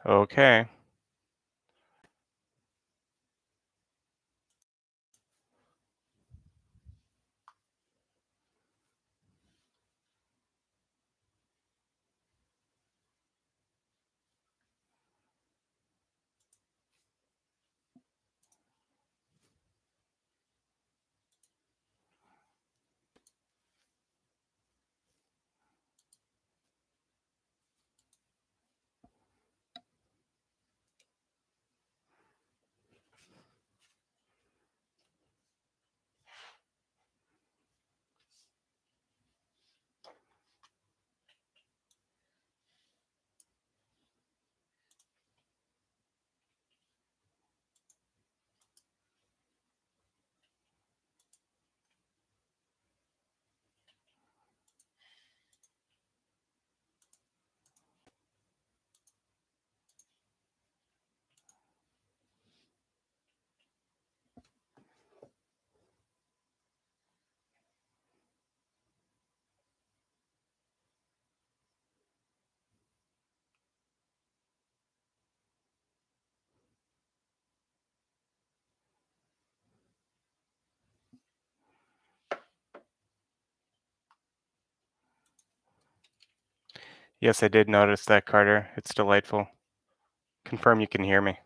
Okay. Yes, I did notice that, Carter. It's delightful. Confirm you can hear me.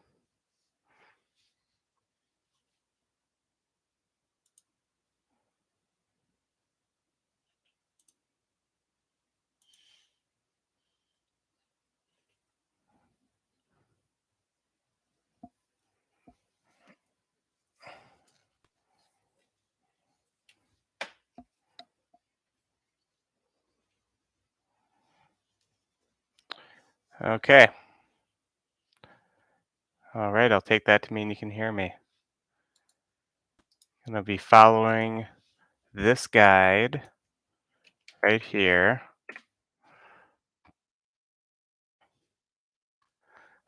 Okay. All right, I'll take that to mean you can hear me. I'm going to be following this guide right here.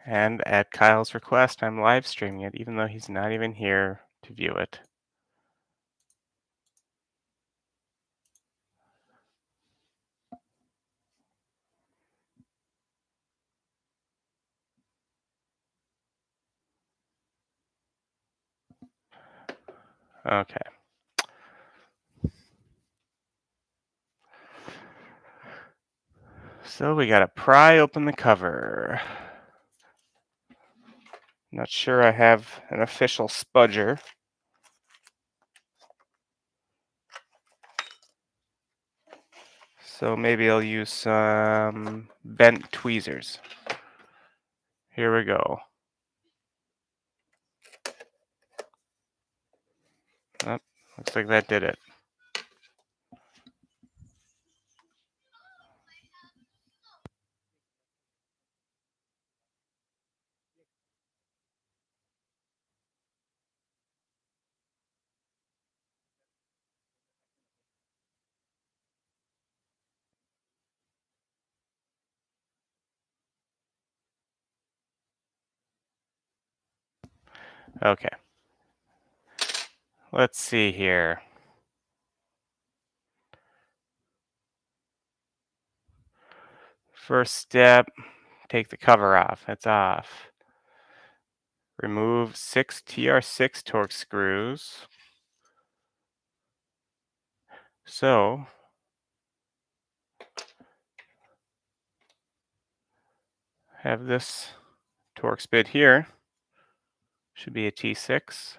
And at Kyle's request, I'm live streaming it, even though he's not even here to view it. Okay. So we gotta pry open the cover. Not sure I have an official spudger. So maybe I'll use some bent tweezers. Here we go. Oh, looks like that did it. Okay. Let's see here. First step, take the cover off. It's off. Remove 6 TR6 Torx screws. So, have this Torx bit here. Should be a T6.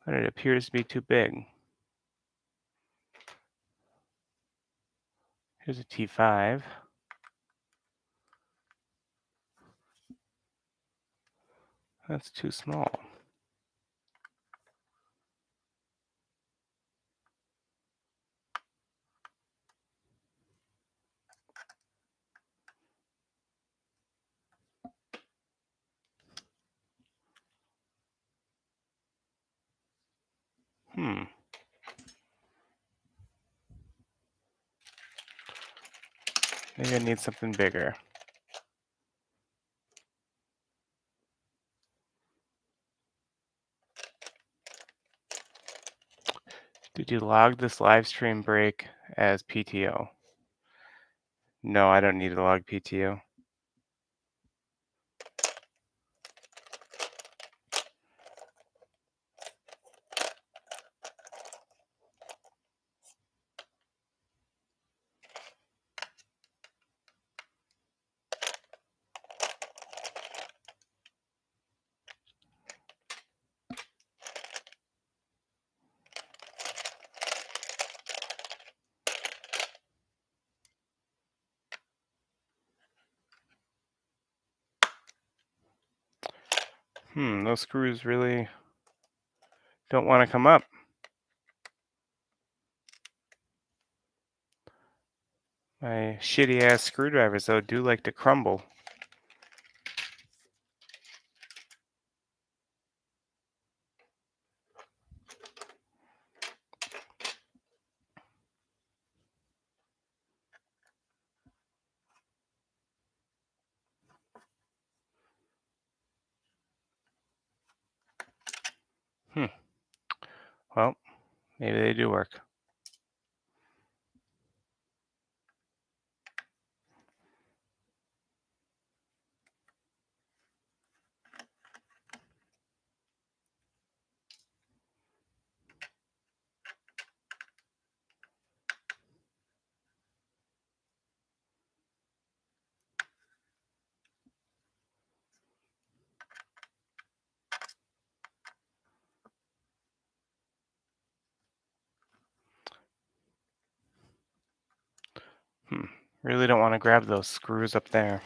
But it appears to be too big. Here's a T5. That's too small. Hmm. Maybe I need something bigger. Did you log this live stream break as PTO? No, I don't need to log PTO. Those screws really don't want to come up. My shitty ass screwdrivers though do like to crumble. Well, maybe they do work. Really don't want to grab those screws up there.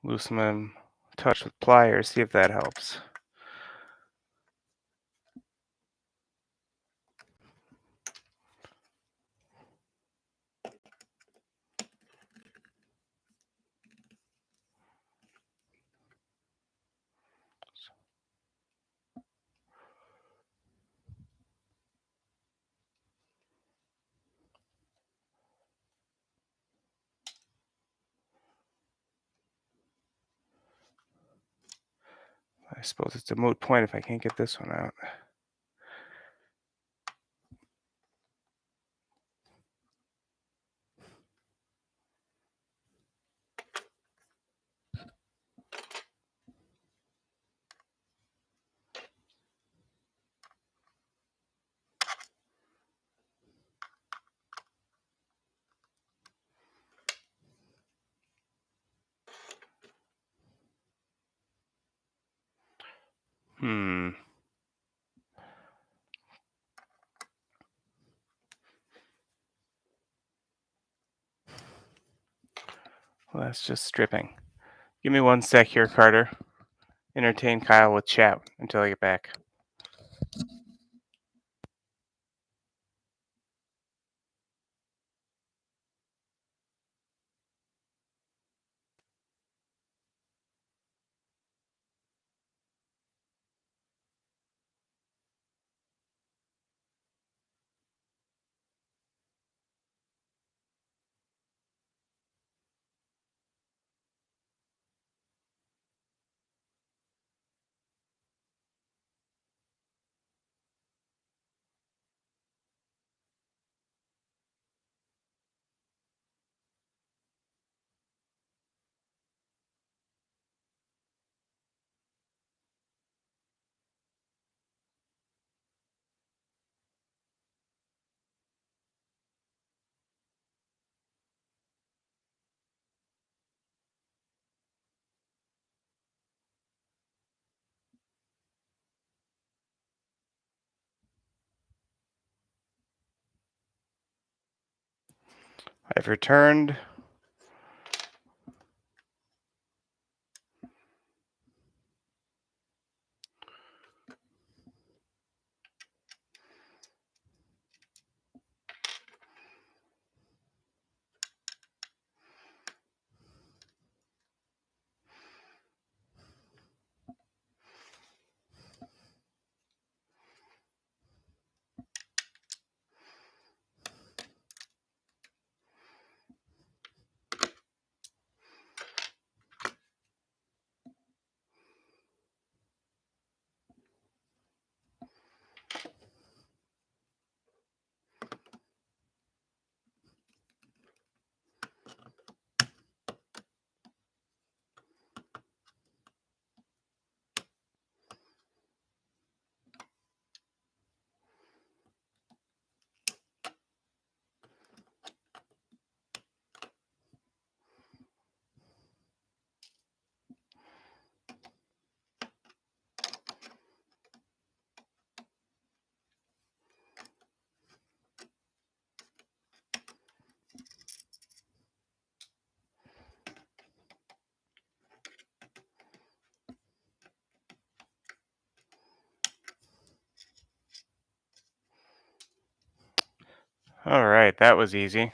Loosen them, touch with pliers, see if that helps. I suppose it's a moot point if I can't get this one out. Well, that's just stripping. Give me 1 sec here, Carter. Entertain Kyle with chat until I get back. I've returned. All right, that was easy.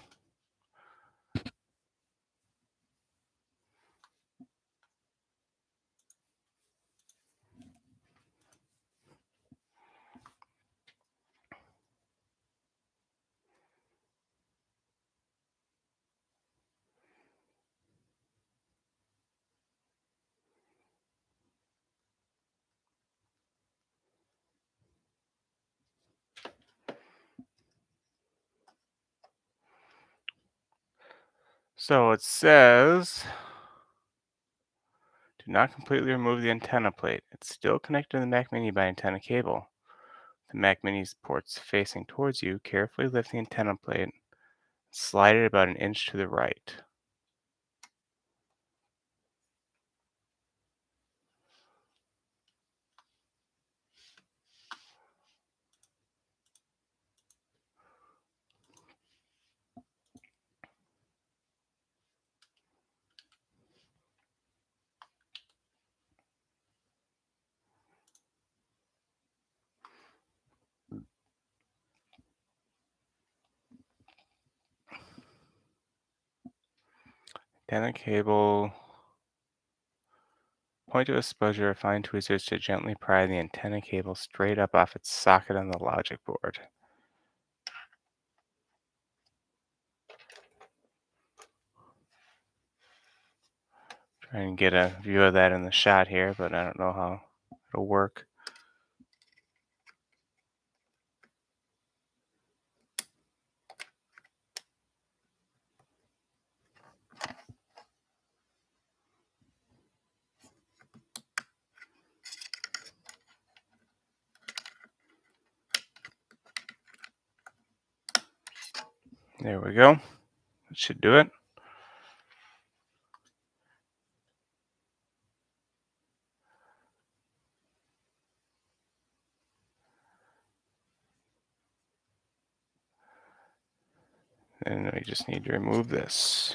So it says, do not completely remove the antenna plate. It's still connected to the Mac Mini by antenna cable. The Mac Mini's ports facing towards you, carefully lift the antenna plate and slide it about an inch to the right. Antenna cable. Point to exposure, fine tweezers to gently pry the antenna cable straight up off its socket on the logic board. Try and get a view of that in the shot here, but I don't know how it'll work. There we go. That should do it. And we just need to remove this.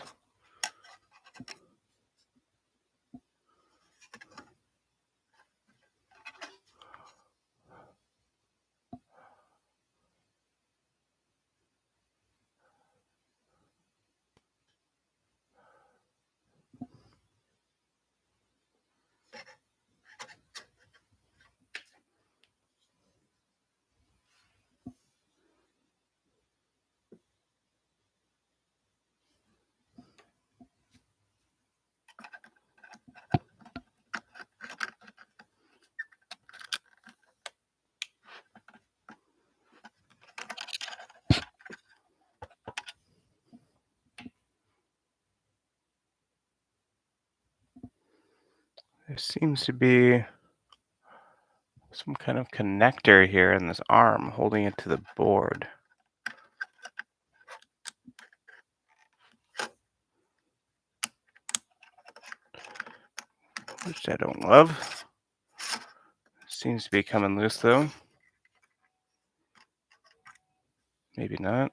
There seems to be some kind of connector here in this arm holding it to the board. Which I don't love. Seems to be coming loose though. Maybe not.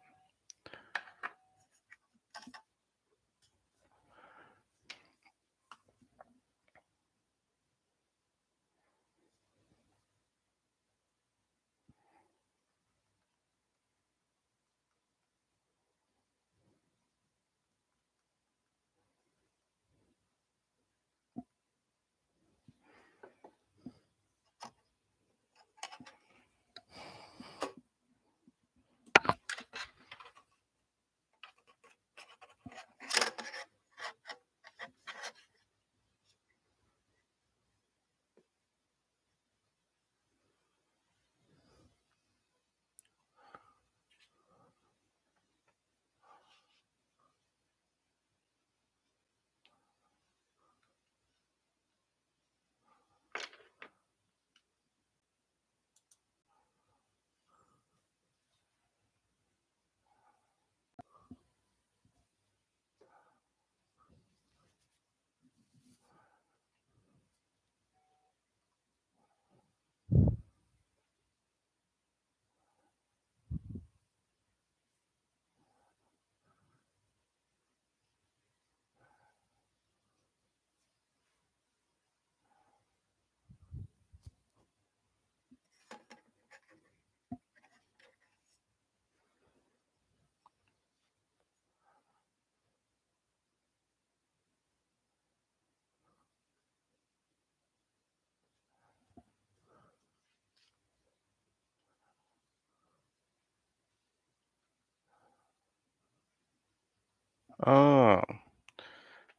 Oh,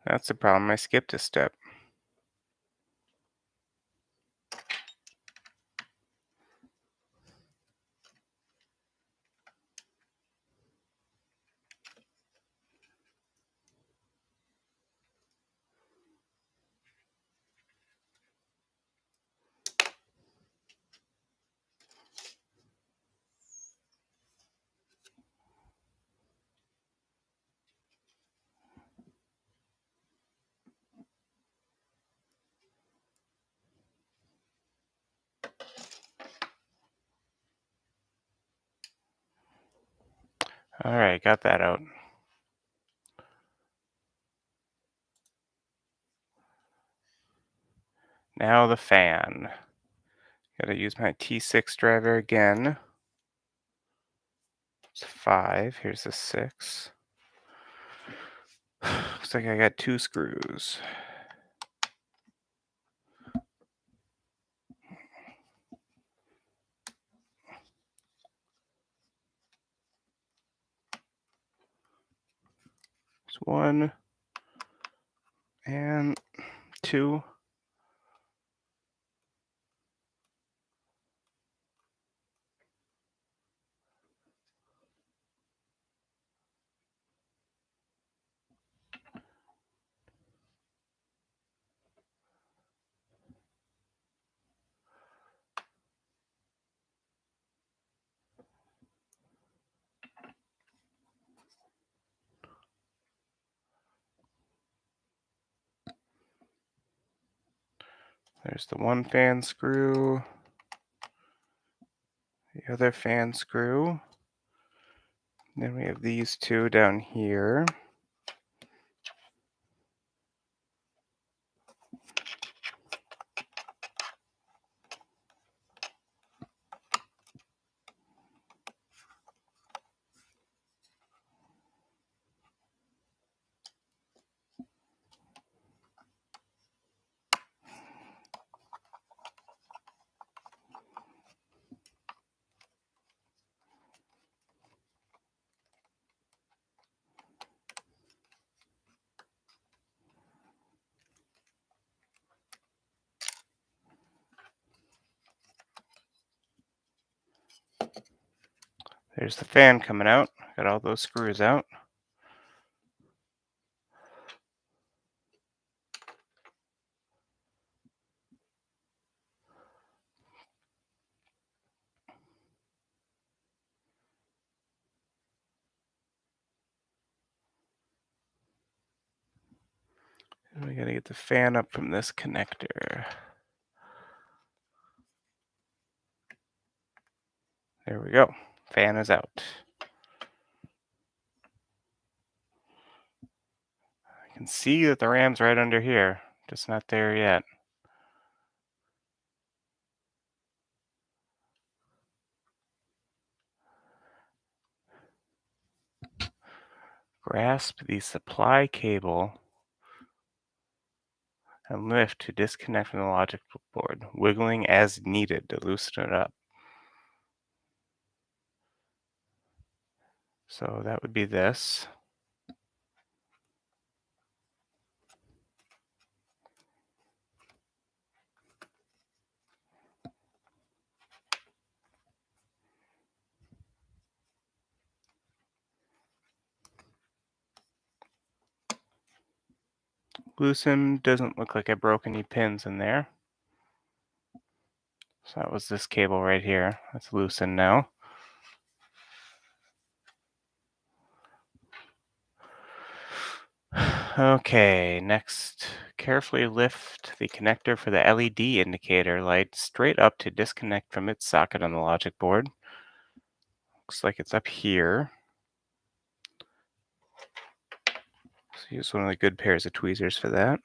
that's the problem. I skipped a step. All right, got that out. Now the fan. Gotta use my T6 driver again. It's 5. Here's a 6. Looks like I got 2 screws. There's 1 and 2. There's the 1 fan screw. The other fan screw. Then we have these 2 down here. There's the fan coming out. Got all those screws out. And we gotta get the fan up from this connector. There we go. Fan is out. I can see that the ram's right under here, just not there yet. Grasp the supply cable and lift to disconnect from the logic board, wiggling as needed to loosen it up. So that would be this. Loosen, doesn't look like I broke any pins in there. So that was this cable right here. That's loosened now. Okay, next, carefully lift the connector for the LED indicator light straight up to disconnect from its socket on the logic board. Looks like it's up here. So use one of the good pairs of tweezers for that.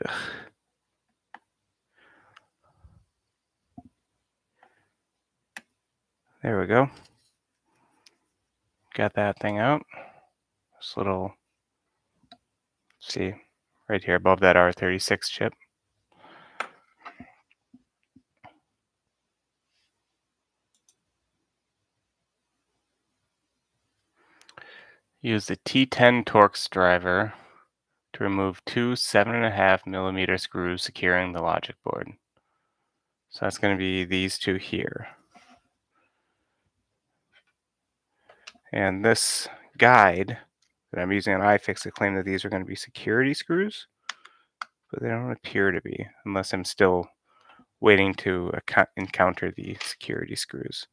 Ugh. There we go. Got that thing out. This little, see, right here above that R36 chip. Use the T10 Torx driver to remove two 7.5 millimeter screws securing the logic board. So that's going to be these two here. And this guide that I'm using on iFixit claim that these are going to be security screws, but they don't appear to be unless I'm still waiting to encounter the security screws.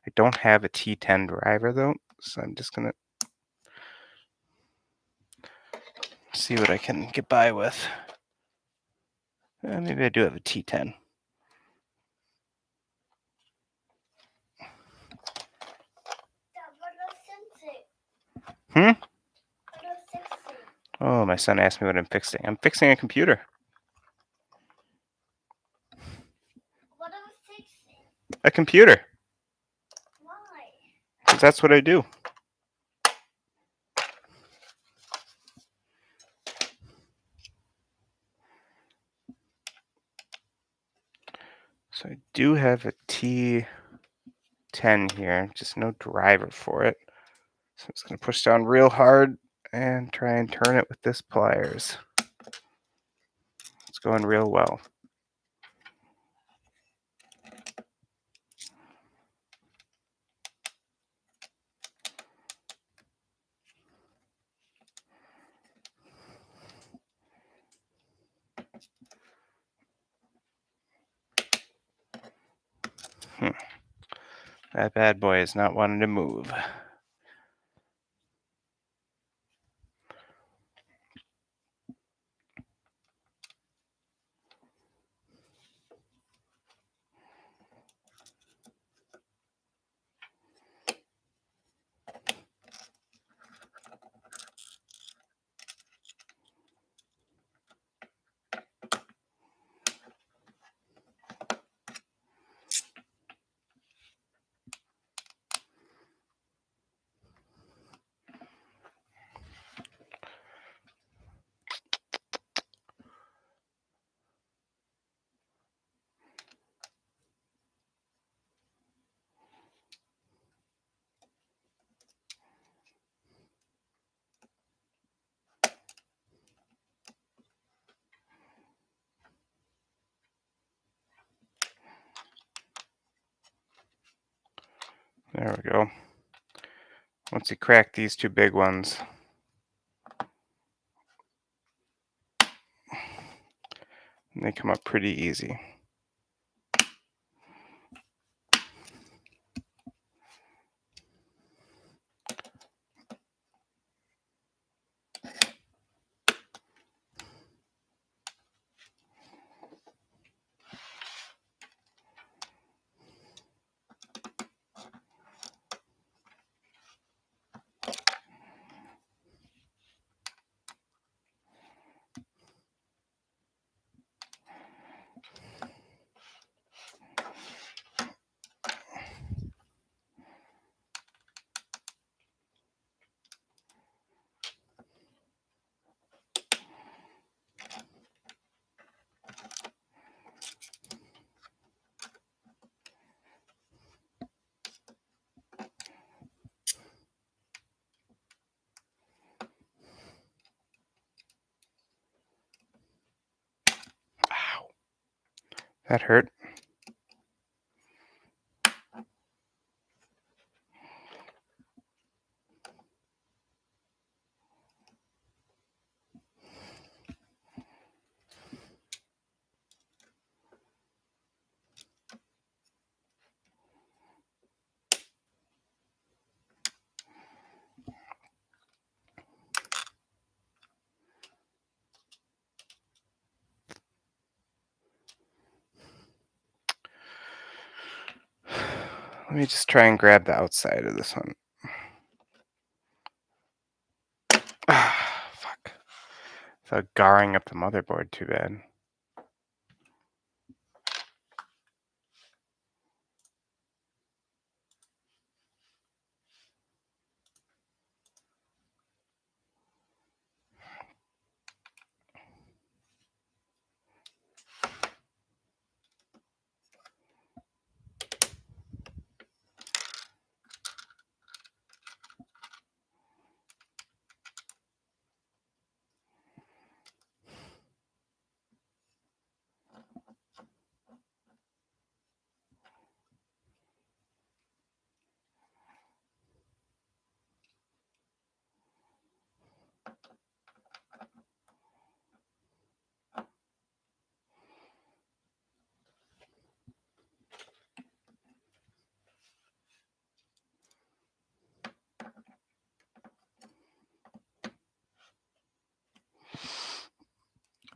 I don't have a T10 driver though, so I'm just going to see what I can get by with. Maybe I do have a T10. Hmm? Oh, my son asked me what I'm fixing. I'm fixing a computer. What are you fixing? A computer. Why? Because that's what I do. So I do have a T10 here, just no driver for it. So I'm just going to push down real hard and try and turn it with this pliers. It's going real well. That bad boy is not wanting to move. There we go. Once you crack these two big ones, they come up pretty easy. Ow. That hurt. Let me just try and grab the outside of this one. Ah, fuck. Without garring up the motherboard too bad.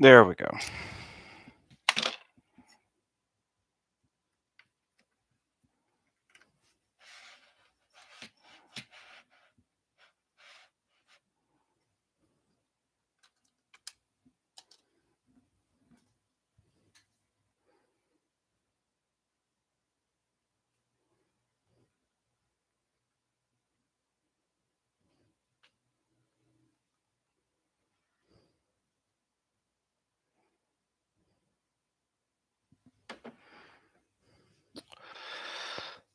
There we go.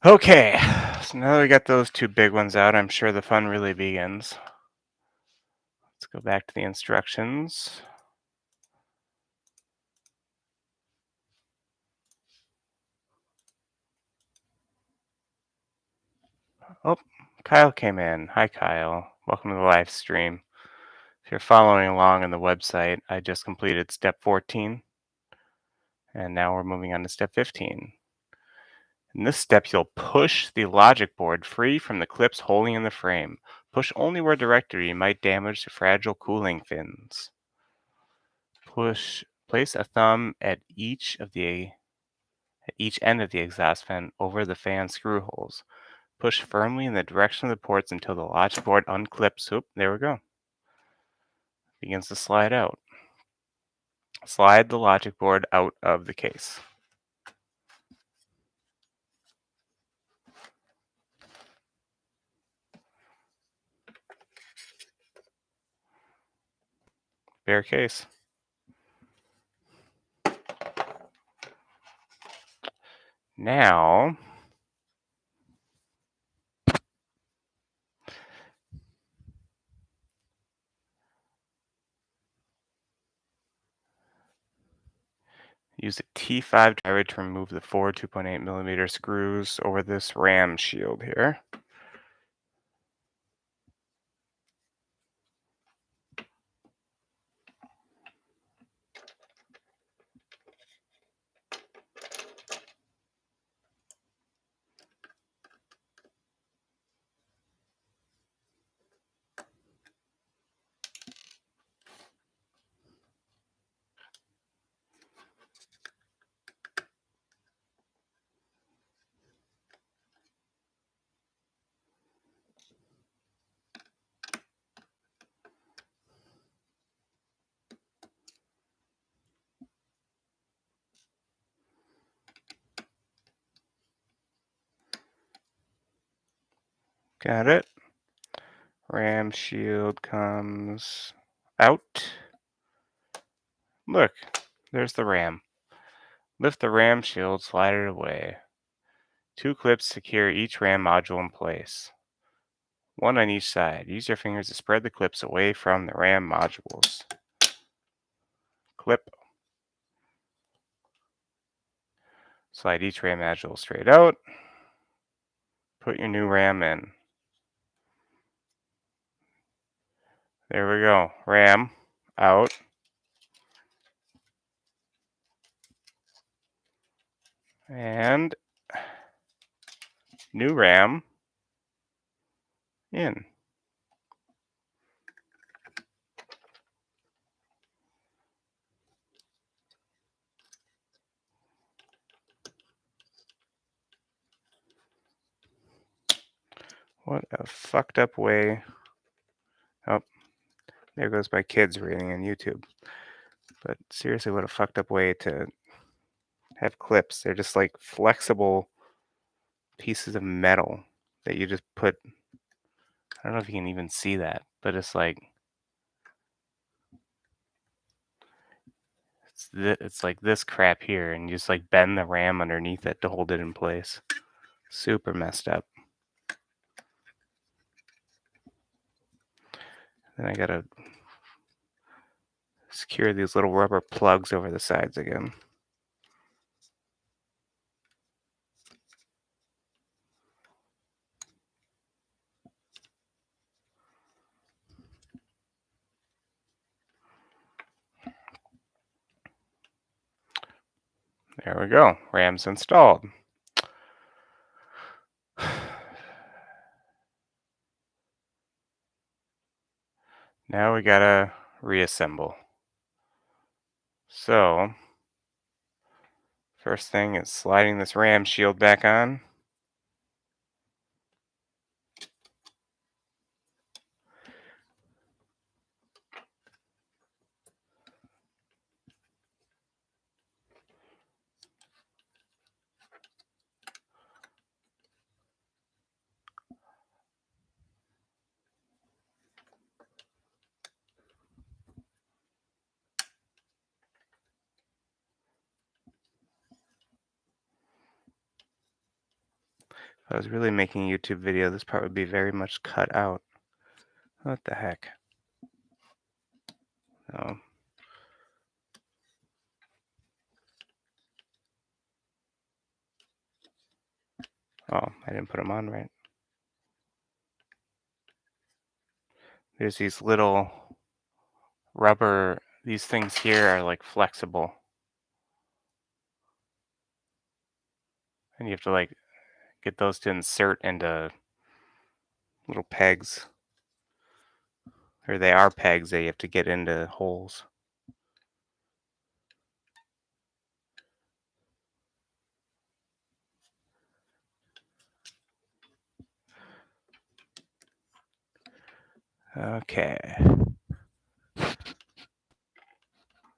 Okay, so now that we got those two big ones out, I'm sure the fun really begins. Let's go back to the instructions. Oh, Kyle came in. Hi, Kyle. Welcome to the live stream. If you're following along on the website, I just completed step 14, and now we're moving on to step 15. In this step, you'll push the logic board free from the clips holding in the frame. Push only where directed or you might damage the fragile cooling fins. Place a thumb at each end of the exhaust fan over the fan screw holes. Push firmly in the direction of the ports until the logic board unclips. Oop, there we go. Begins to slide out. Slide the logic board out of the case. Bare case. Now, use a T5 driver to remove the four 2.8 millimeter screws over this RAM shield here. Got it. RAM shield comes out. Look, there's the RAM. Lift the RAM shield, slide it away. Two clips secure each RAM module in place. One on each side. Use your fingers to spread the clips away from the RAM modules. Clip. Slide each RAM module straight out. Put your new RAM in. There we go. RAM out. And new RAM in. What a fucked up way. Oh, There goes my kids reading on YouTube. But seriously, what a fucked up way to have clips. They're just like flexible pieces of metal that you just put. I don't know if you can even see that, but it's like it's like this crap here, and you just like bend the RAM underneath it to hold it in place. Super messed up. Then I gotta secure these little rubber plugs over the sides again. There we go. RAM's installed. Now we gotta reassemble. So, first thing is sliding this RAM shield back on. If I was really making a YouTube video, this part would be very much cut out. What the heck? Oh. Oh, I didn't put them on right. There's these little rubber, these things here are like flexible. And you have to like get those to insert into little pegs. Or they are pegs that you have to get into holes. Okay.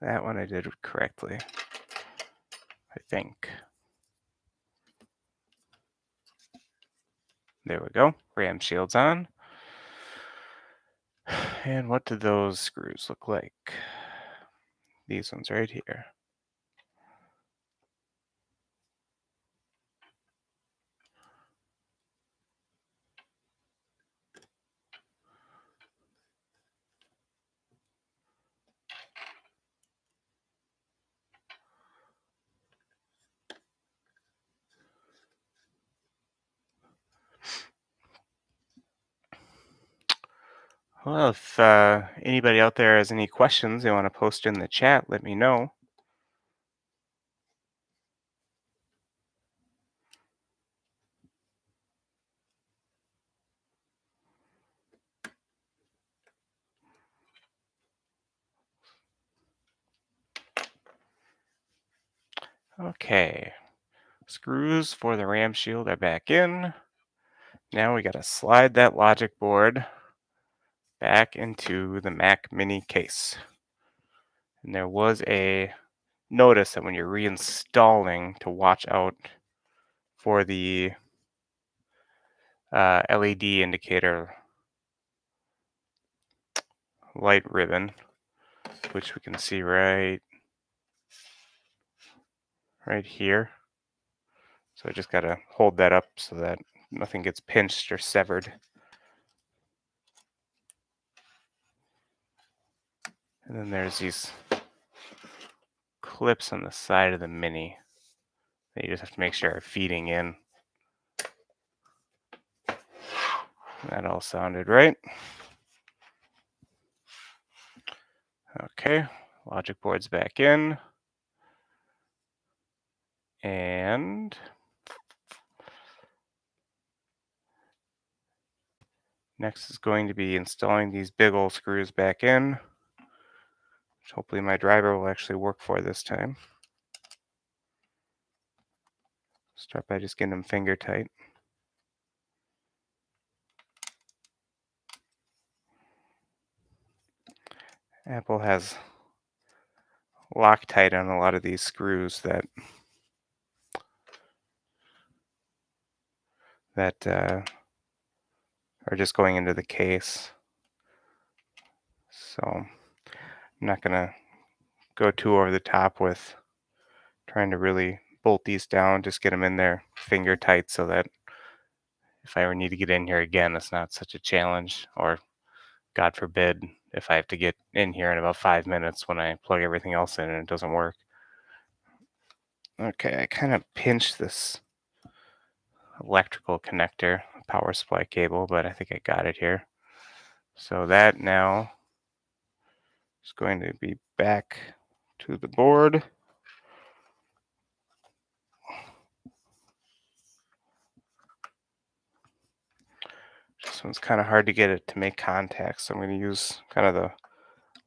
That one I did correctly, I think. There we go. RAM shield's on. And what do those screws look like? These ones right here. Well, if anybody out there has any questions they want to post in the chat, let me know. Okay, screws for the RAM shield are back in. Now we gotta slide that logic board back into the Mac Mini case. And there was a notice that when you're reinstalling to watch out for the LED indicator light ribbon, which we can see right here. So I just gotta hold that up so that nothing gets pinched or severed. And then there's these clips on the side of the Mini that you just have to make sure are feeding in. That all sounded right. Okay, logic board's back in. And next is going to be installing these big old screws back in, which hopefully my driver will actually work for this time. Start by just getting them finger tight. Apple has Loctite on a lot of these screws that are just going into the case. So I'm not gonna go too over the top with trying to really bolt these down. Just get them in there finger tight so that if I ever need to get in here again, it's not such a challenge. Or God forbid, if I have to get in here in about 5 minutes when I plug everything else in and it doesn't work. Okay, I kind of pinched this electrical connector, power supply cable, but I think I got it here. So that now is going to be back to the board. This one's kind of hard to get it to make contact, so I'm going to use kind of the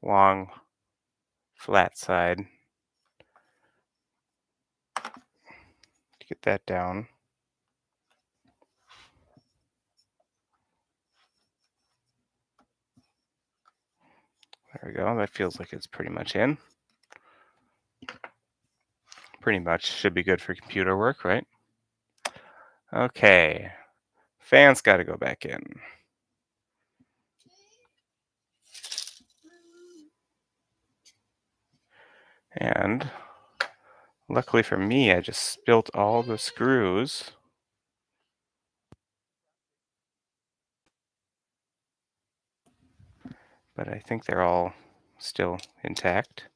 long flat side to get that down. There we go. That feels like it's pretty much in. Pretty much should be good for computer work, right? Okay. Fan's got to go back in. And luckily for me, I just spilt all the screws. But I think they're all still intact.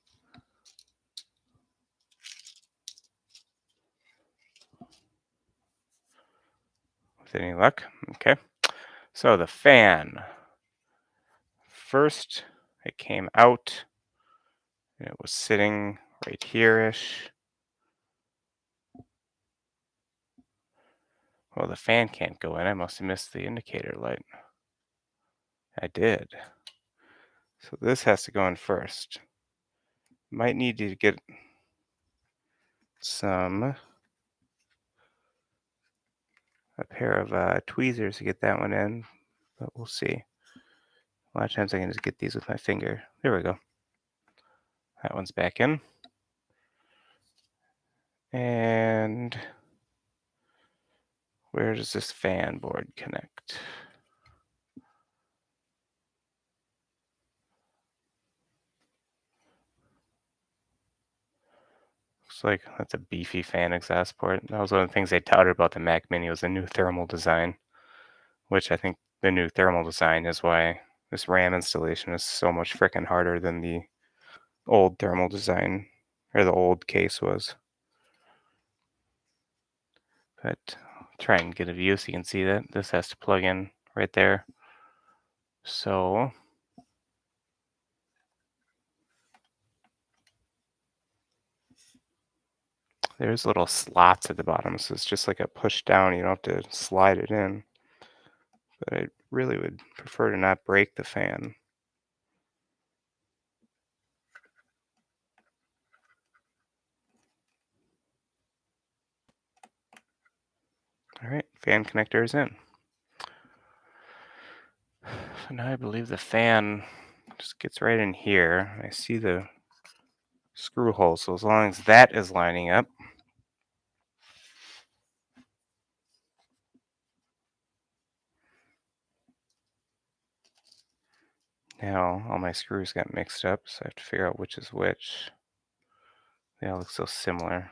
With any luck. Okay. So the fan. First, it came out, and it was sitting right here-ish. Well, the fan can't go in. I must have missed the indicator light. I did. So this has to go in first. Might need to get a pair of tweezers to get that one in, but we'll see. A lot of times I can just get these with my finger. There we go. That one's back in. And where does this fan board connect? Looks like that's a beefy fan exhaust port. That was one of the things they touted about the Mac Mini was the new thermal design, which I think the new thermal design is why this RAM installation is so much frickin' harder than the old thermal design, or the old case was. But I'll try and get a view so you can see that this has to plug in right there. So there's little slots at the bottom, so it's just like a push down. You don't have to slide it in. But I really would prefer to not break the fan. All right, fan connector is in. So now I believe the fan just gets right in here. I see the screw hole, so as long as that is lining up, now all my screws got mixed up, so I have to figure out which is which. They all look so similar.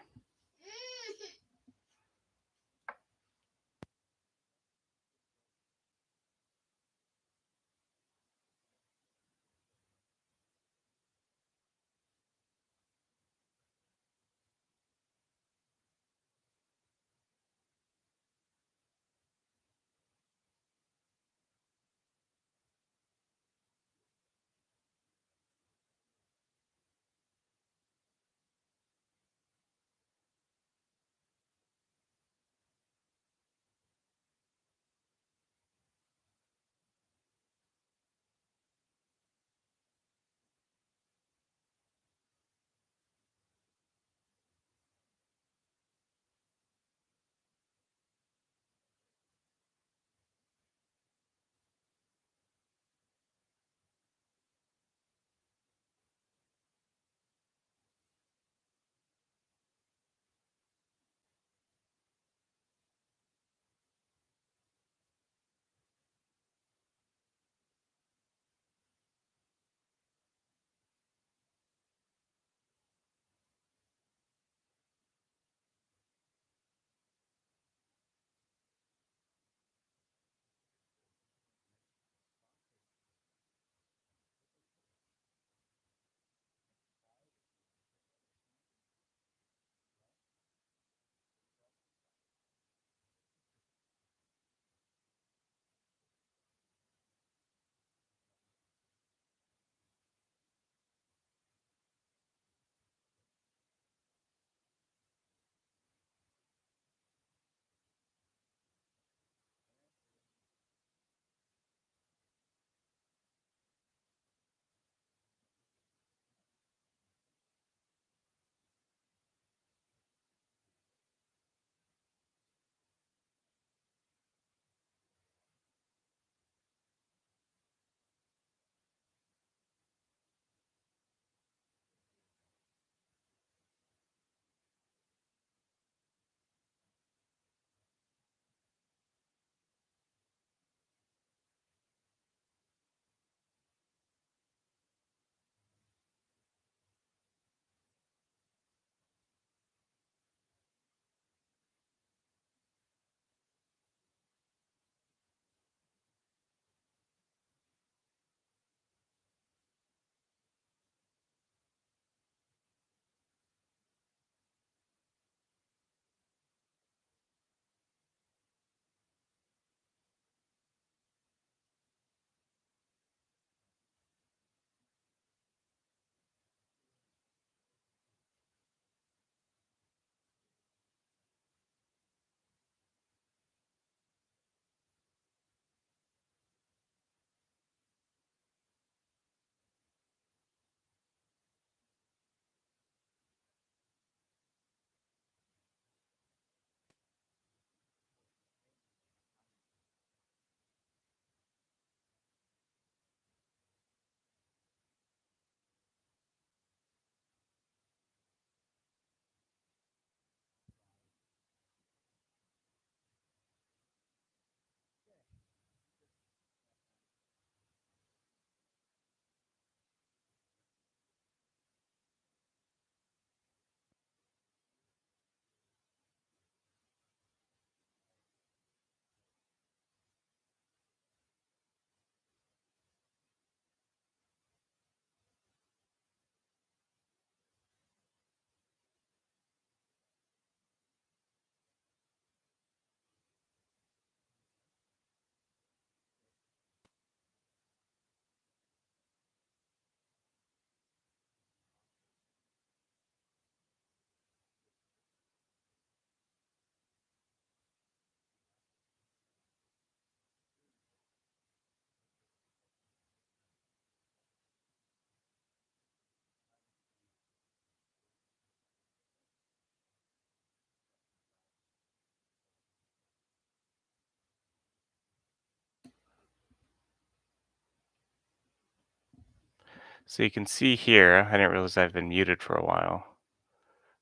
So you can see here, I didn't realize I've been muted for a while,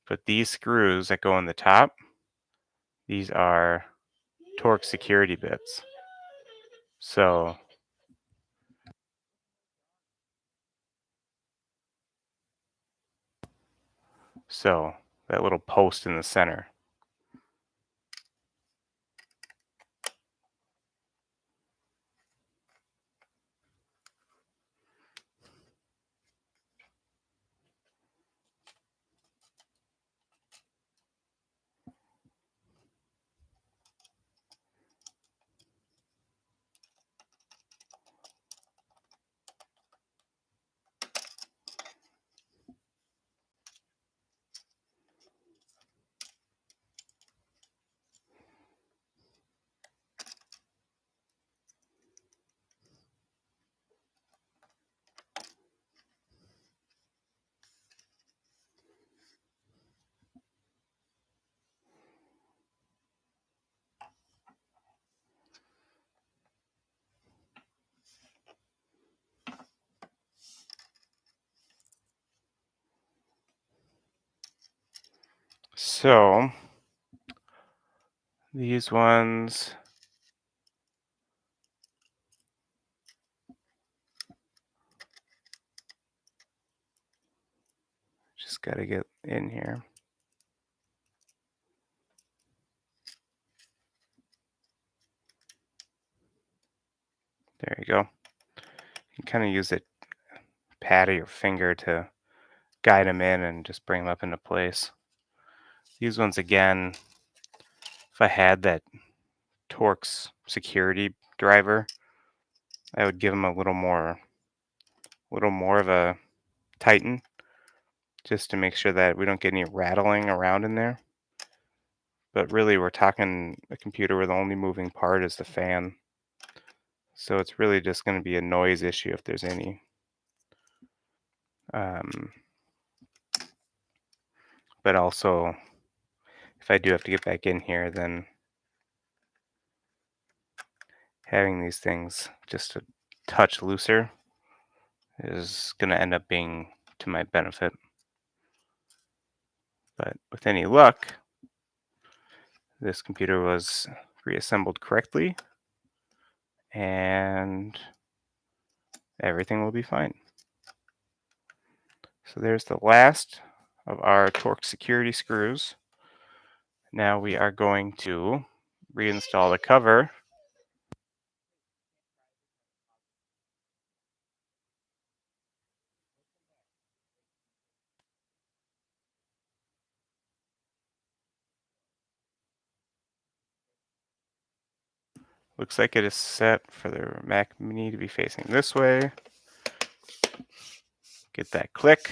but these screws that go on the top, these are torque security bits. So that little post in the center. So these ones, just got to get in here. There you go. You can kind of use a pad of your finger to guide them in and just bring them up into place. These ones, again, if I had that Torx security driver, I would give them a little more of a tighten, just to make sure that we don't get any rattling around in there. But really, we're talking a computer where the only moving part is the fan. So it's really just going to be a noise issue if there's any. But also, if I do have to get back in here, then having these things just a touch looser is going to end up being to my benefit. But with any luck, this computer was reassembled correctly and everything will be fine. So there's the last of our Torx security screws. Now we are going to reinstall the cover. Looks like it is set for the Mac Mini to be facing this way. Get that click,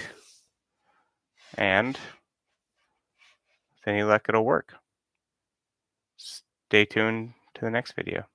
and with any luck, it'll work. Stay tuned to the next video.